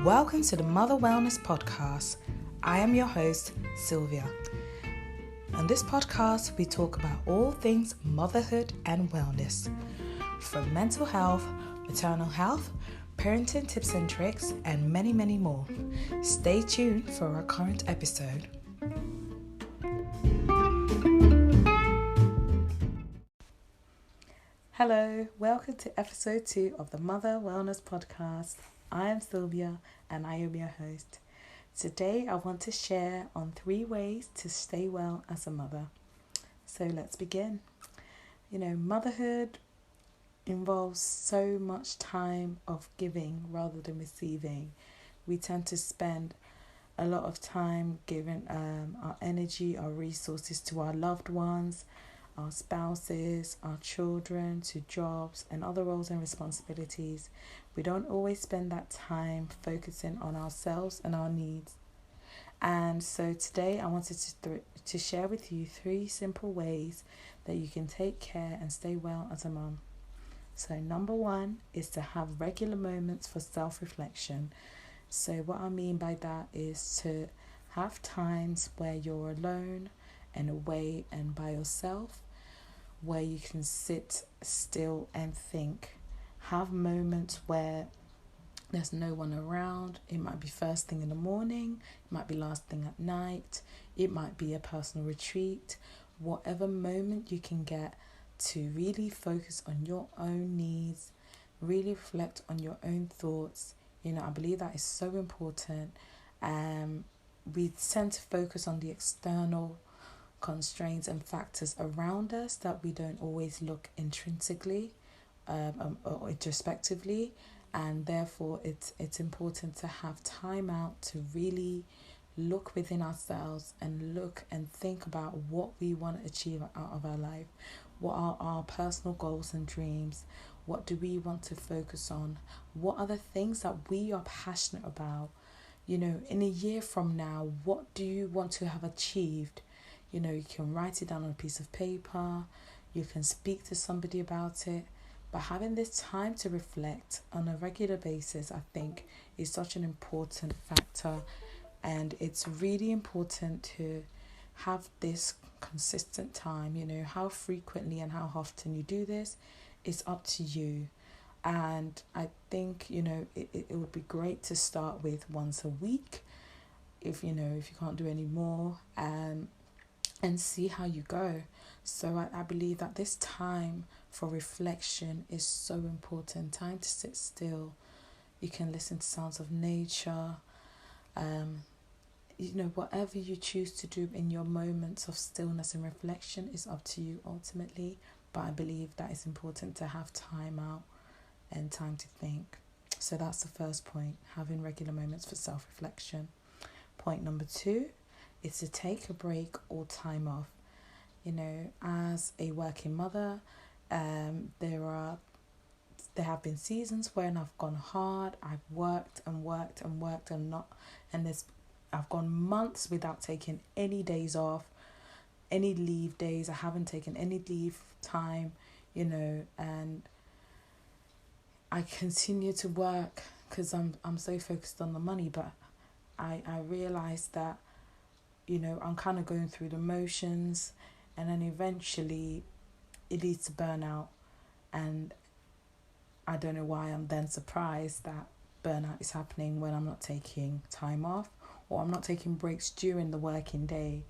Welcome to the Mother Wellness Podcast. I am your host, Sylvia. On this podcast, we talk about all things motherhood and wellness, from mental health, maternal health, parenting tips and tricks, and many, many more. Stay tuned for our current episode. Hello, welcome to episode 2 of the Mother Wellness Podcast. I am Sylvia and I am your host. Today I want to share on 3 ways to stay well as a mother. So let's begin. Motherhood involves so much time of giving rather than receiving. We tend to spend a lot of time giving our energy, our resources to our loved ones, our spouses, our children, to jobs and other roles and responsibilities. We don't always spend that time focusing on ourselves and our needs. And so today I wanted to share with you 3 simple ways that you can take care and stay well as a mom. So number 1 is to have regular moments for self-reflection. So what I mean by that is to have times where you're alone and away and by yourself, where you can sit still and think. Have moments where there's no one around. It might be first thing in the morning, it might be last thing at night, it might be a personal retreat. Whatever moment you can get to really focus on your own needs, really reflect on your own thoughts. I believe that is so important. We tend to focus on the external constraints and factors around us that we don't always look intrinsically or introspectively, and therefore it's important to have time out to really look within ourselves and look and think about what we want to achieve out of our life. What are our personal goals and dreams? What do we want to focus on? What are the things that we are passionate about? In a year from now, what do you want to have achieved? You can write it down on a piece of paper, you can speak to somebody about it, but having this time to reflect on a regular basis, I think, is such an important factor. And it's really important to have this consistent time. How frequently and how often you do this is up to you. And I think, it would be great to start with once a week, if you can't do any more, and see how you go. So I believe that this time for reflection is so important. Time to sit still. You can listen to sounds of nature. Whatever you choose to do in your moments of stillness and reflection is up to you ultimately. But I believe that it's important to have time out and time to think. So that's the first point, having regular moments for self-reflection. Point number 2 is to take a break or time off. As a working mother, there have been seasons when I've gone hard. I've worked I've gone months without taking any days off, any leave days. I haven't taken any leave time, and I continue to work because I'm so focused on the money. But I realized that I'm kind of going through the motions, and then eventually it leads to burnout. And I don't know why I'm then surprised that burnout is happening when I'm not taking time off or I'm not taking breaks during the working day.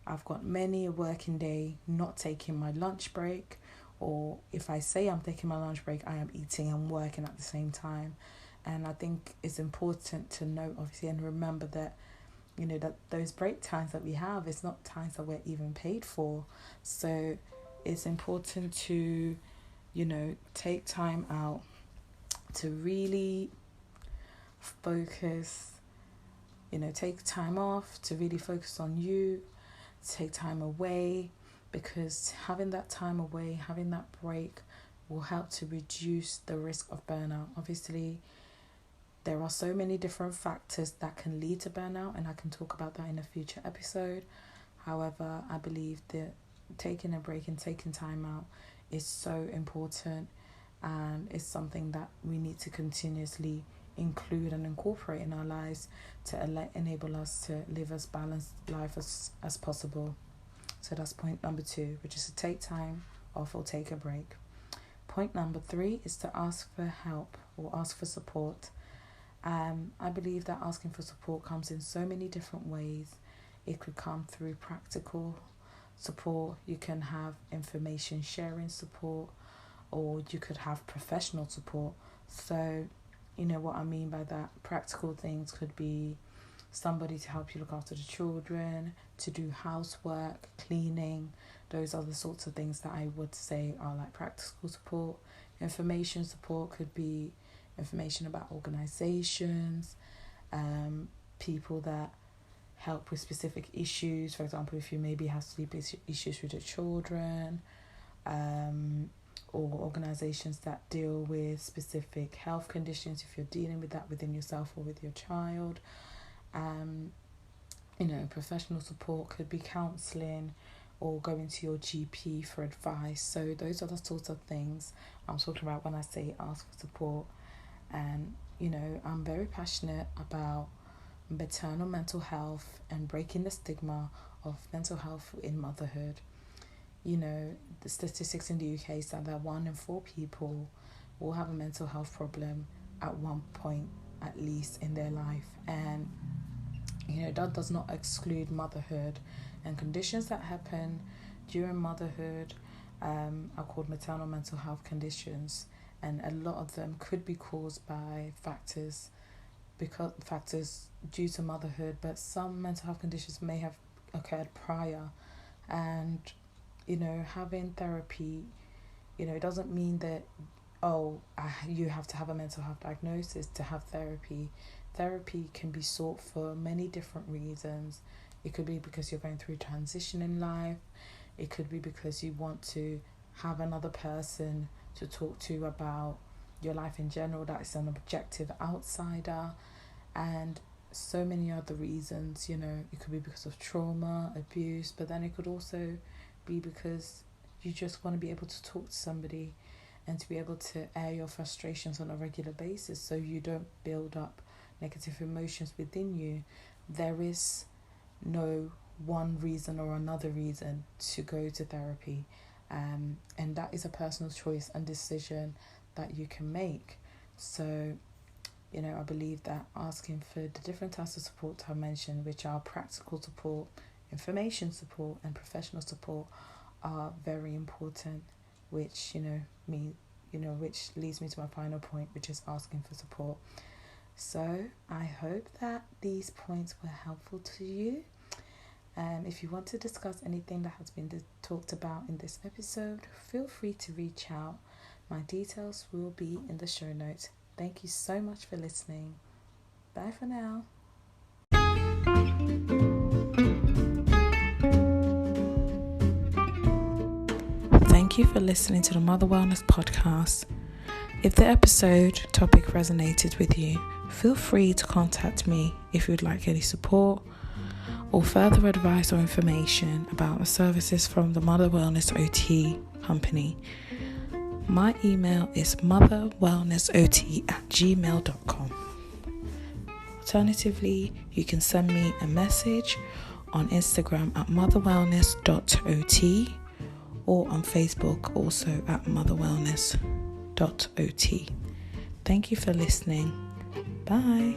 I've got many a working day not taking my lunch break, or if I say I'm taking my lunch break, I am eating and working at the same time. And I think it's important to note, obviously, and remember that that those break times that we have is not times that we're even paid for. So it's important to, take time out to really focus, take time off to really focus on you, take time away, because having that time away, having that break will help to reduce the risk of burnout. Obviously, there are so many different factors that can lead to burnout, and I can talk about that in a future episode. However, I believe that taking a break and taking time out is so important, and it's something that we need to continuously include and incorporate in our lives to enable us to live as balanced life as possible. So that's point number 2, which is to take time off or take a break. Point number 3 is to ask for help or ask for support. I believe that asking for support comes in so many different ways. It could come through practical support, you can have information sharing support, or you could have professional support. So, what I mean by that, practical things could be somebody to help you look after the children, to do housework, cleaning. Those are the sorts of things that I would say are like practical support. Information support could be information about organizations, people that help with specific issues. For example, if you maybe have sleep issues with your children, or organizations that deal with specific health conditions, if you're dealing with that within yourself or with your child. Professional support could be counselling or going to your GP for advice. So those are the sorts of things I'm talking about when I say ask for support. And, I'm very passionate about maternal mental health and breaking the stigma of mental health in motherhood. The statistics in the UK say that 1 in 4 people will have a mental health problem at one point, at least, in their life. And, that does not exclude motherhood. And conditions that happen during motherhood are called maternal mental health conditions. And a lot of them could be caused by factors due to motherhood, but some mental health conditions may have occurred prior. And having therapy, it doesn't mean that you have to have a mental health diagnosis to have therapy. Therapy can be sought for many different reasons. It could be because you're going through transition in life. It could be because you want to have another person to talk to about your life in general that is an objective outsider, and so many other reasons. It could be because of trauma, abuse, but then it could also be because you just want to be able to talk to somebody and to be able to air your frustrations on a regular basis so you don't build up negative emotions within you. There is no one reason or another reason to go to therapy, and that is a personal choice and decision that you can make. So, I believe that asking for the different types of support I mentioned, which are practical support, information support, and professional support, are very important, which which leads me to my final point, which is asking for support. So I hope that these points were helpful to you. If you want to discuss anything that has been talked about in this episode, feel free to reach out. My details will be in the show notes. Thank you so much for listening. Bye for now. Thank you for listening to the Mother Wellness Podcast. If the episode topic resonated with you, feel free to contact me if you'd like any support or further advice or information about the services from the Mother Wellness OT company. My email is motherwellnessot@gmail.com. Alternatively, you can send me a message on Instagram at motherwellness.ot or on Facebook also at motherwellness.ot. Thank you for listening. Bye.